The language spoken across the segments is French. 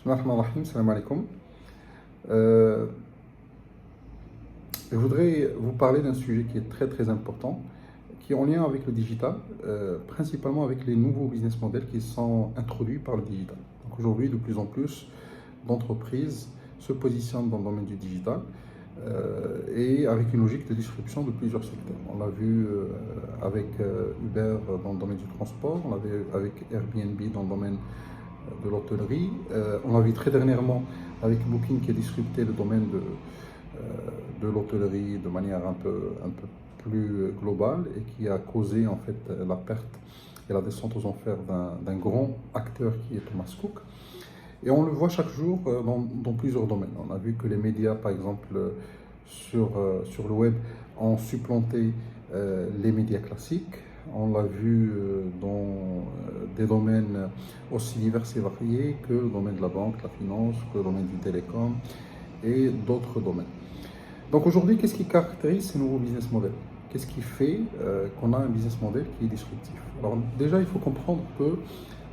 Bismillahirrahmanirrahim, salam alaikum. Euh, je voudrais vous parler d'un sujet qui est très très important, qui est en lien avec le digital, principalement avec les nouveaux business models qui sont introduits par le digital. Donc aujourd'hui, de plus en plus d'entreprises se positionnent dans le domaine du digital et avec une logique de disruption de plusieurs secteurs. On l'a vu avec Uber dans le domaine du transport, on l'a vu avec Airbnb dans le domaine de l'hôtellerie. On l'a vu très dernièrement avec Booking qui a disrupté le domaine de l'hôtellerie de manière un peu plus globale et qui a causé en fait la perte et la descente aux enfers d'un grand acteur qui est Thomas Cook. Et on le voit chaque jour dans plusieurs domaines. On a vu que les médias, par exemple, sur le web, ont supplanté les médias classiques. On l'a vu dans des domaines aussi divers et variés que le domaine de la banque, la finance, que le domaine du télécom et d'autres domaines. Donc aujourd'hui, qu'est-ce qui caractérise ces nouveaux business models? Qu'est-ce qui fait qu'on a un business model qui est disruptif? Alors déjà, il faut comprendre que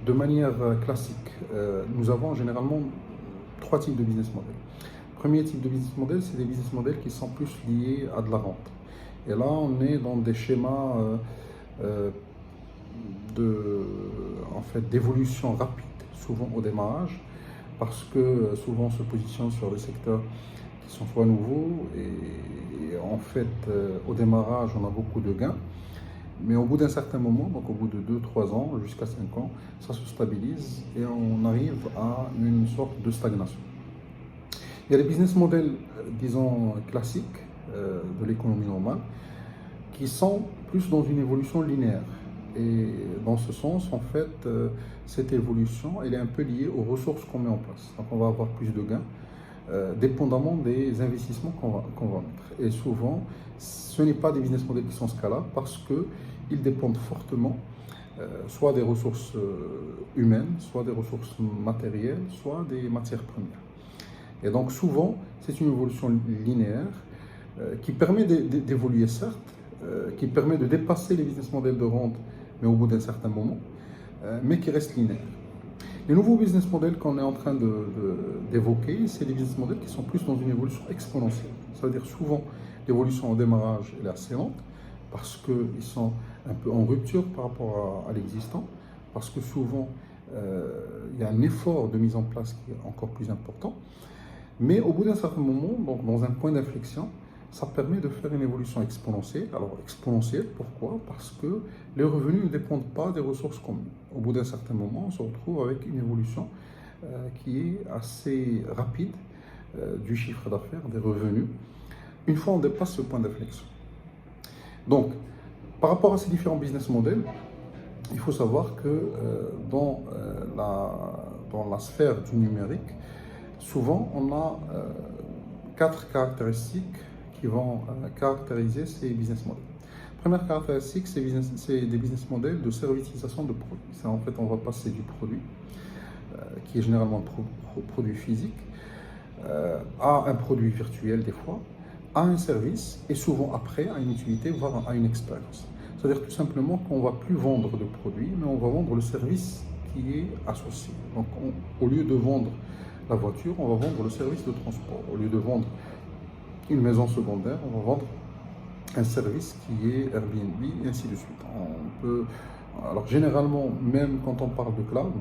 de manière classique, nous avons généralement trois types de business models. Le premier type de business model, c'est des business models qui sont plus liés à de la vente. Et là, on est dans des schémas d'évolution rapide, souvent au démarrage, parce que souvent on se positionne sur des secteurs qui sont soit nouveaux et en fait au démarrage on a beaucoup de gains, mais au bout d'un certain moment, donc au bout de 2-3 ans jusqu'à 5 ans, ça se stabilise et on arrive à une sorte de stagnation. Il y a des business models, disons, classiques de l'économie normale qui sont plus dans une évolution linéaire. Et dans ce sens, en fait, cette évolution, elle est un peu liée aux ressources qu'on met en place. Donc on va avoir plus de gains, dépendamment des investissements qu'on va mettre. Et souvent, ce n'est pas des business models qui sont scalables parce qu'ils dépendent fortement soit des ressources humaines, soit des ressources matérielles, soit des matières premières. Et donc souvent, c'est une évolution linéaire qui permet d'évoluer certes, qui permet de dépasser les business models de rente, mais au bout d'un certain moment, mais qui reste linéaire. Les nouveaux business models qu'on est en train d'évoquer, c'est des business models qui sont plus dans une évolution exponentielle. Ça veut dire souvent l'évolution au démarrage elle est assez lente, parce qu'ils sont un peu en rupture par rapport à l'existant, parce que souvent il y a un effort de mise en place qui est encore plus important. Mais au bout d'un certain moment, donc dans un point d'inflexion, ça permet de faire une évolution exponentielle. Alors exponentielle, pourquoi? Parce que les revenus ne dépendent pas des ressources communes. Au bout d'un certain moment, on se retrouve avec une évolution qui est assez rapide du chiffre d'affaires, des revenus, une fois on dépasse ce point d'inflexion. Donc, par rapport à ces différents business models, il faut savoir que dans la sphère du numérique, souvent on a 4 caractéristiques qui vont caractériser ces business models. Première caractéristique, c'est des business models de servitisation de produits. C'est en fait, on va passer du produit, qui est généralement un produit physique, à un produit virtuel des fois, à un service et souvent après à une utilité, voire à une expérience. C'est-à-dire tout simplement qu'on ne va plus vendre de produits, mais on va vendre le service qui est associé. Donc au lieu de vendre la voiture, on va vendre le service de transport. Au lieu de vendre une maison secondaire, on va vendre un service qui est Airbnb et ainsi de suite. Alors généralement, même quand on parle de cloud,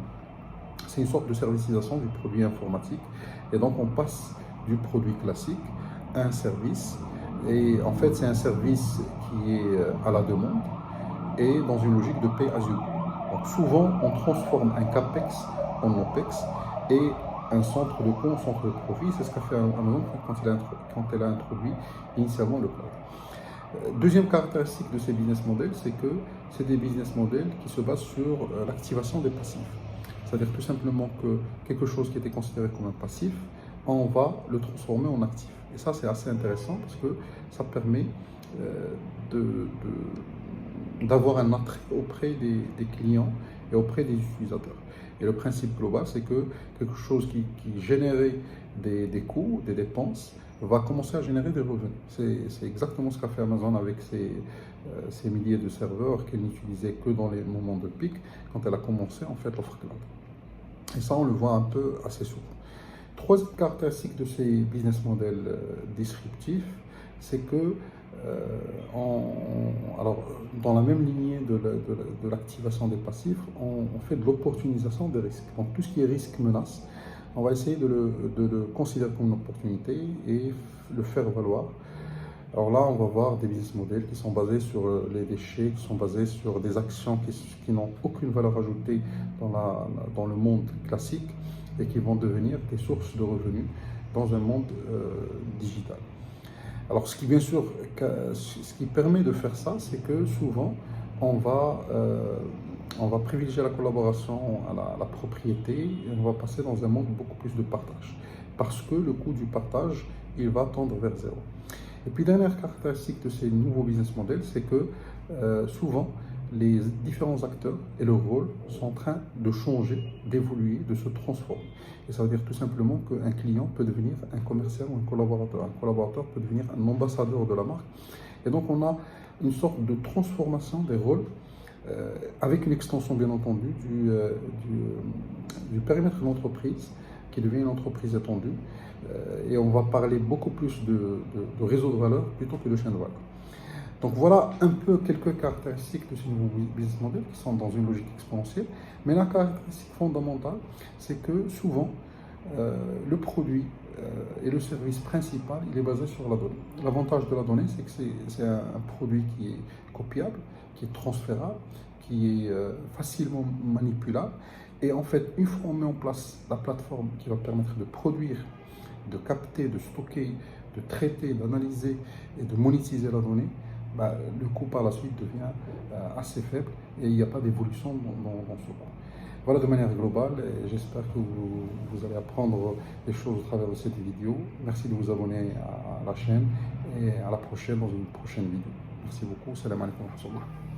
c'est une sorte de servicisation du produit informatique et donc on passe du produit classique à un service et en fait c'est un service qui est à la demande et dans une logique de pay as you go. Donc souvent on transforme un CAPEX en OPEX et un centre de coût, un centre de profit. C'est ce qu'a fait Amazon quand elle a introduit initialement le cloud. Deuxième caractéristique de ces business models, c'est que c'est des business models qui se basent sur l'activation des passifs. C'est-à-dire tout simplement que quelque chose qui était considéré comme un passif, on va le transformer en actif. Et ça, c'est assez intéressant parce que ça permet d'avoir un attrait auprès des clients et auprès des utilisateurs. Et le principe global, c'est que quelque chose qui générait des coûts, des dépenses, va commencer à générer des revenus. C'est exactement ce qu'a fait Amazon avec ses milliers de serveurs qu'elle n'utilisait que dans les moments de pic, quand elle a commencé en fait l'offre cloud. Et ça, on le voit un peu assez souvent. Troisième caractéristique de ces business models disruptifs, c'est que alors, dans la même lignée de l'activation des passifs, on fait de l'opportunisation des risques. Donc tout ce qui est risque menace, on va essayer de le considérer comme une opportunité et le faire valoir. Alors là, on va voir des business models qui sont basés sur les déchets, qui sont basés sur des actions qui n'ont aucune valeur ajoutée dans le monde classique et qui vont devenir des sources de revenus dans un monde digital. Alors, bien sûr, ce qui permet de faire ça, c'est que souvent, on va privilégier la collaboration à la propriété et on va passer dans un monde beaucoup plus de partage. Parce que le coût du partage, il va tendre vers zéro. Et puis, dernière caractéristique de ces nouveaux business models, c'est que souvent, les différents acteurs et leur rôle sont en train de changer, d'évoluer, de se transformer. Et ça veut dire tout simplement qu'un client peut devenir un commercial ou un collaborateur. Un collaborateur peut devenir un ambassadeur de la marque. Et donc on a une sorte de transformation des rôles avec une extension bien entendu du périmètre de l'entreprise qui devient une entreprise étendue. Et on va parler beaucoup plus de réseau de valeur plutôt que de chaîne de valeur. Donc voilà un peu quelques caractéristiques de ces nouveaux business models qui sont dans une logique exponentielle. Mais la caractéristique fondamentale, c'est que souvent, le produit et le service principal, il est basé sur la donnée. L'avantage de la donnée, c'est que c'est un produit qui est copiable, qui est transférable, qui est facilement manipulable. Et en fait, une fois on met en place la plateforme qui va permettre de produire, de capter, de stocker, de traiter, d'analyser et de monétiser la donnée, le coût par la suite devient assez faible et il n'y a pas d'évolution dans ce coût. Voilà de manière globale, et j'espère que vous allez apprendre des choses au travers de cette vidéo. Merci de vous abonner à la chaîne et à la prochaine dans une prochaine vidéo. Merci beaucoup. Salam alaikum wa rahmatullah.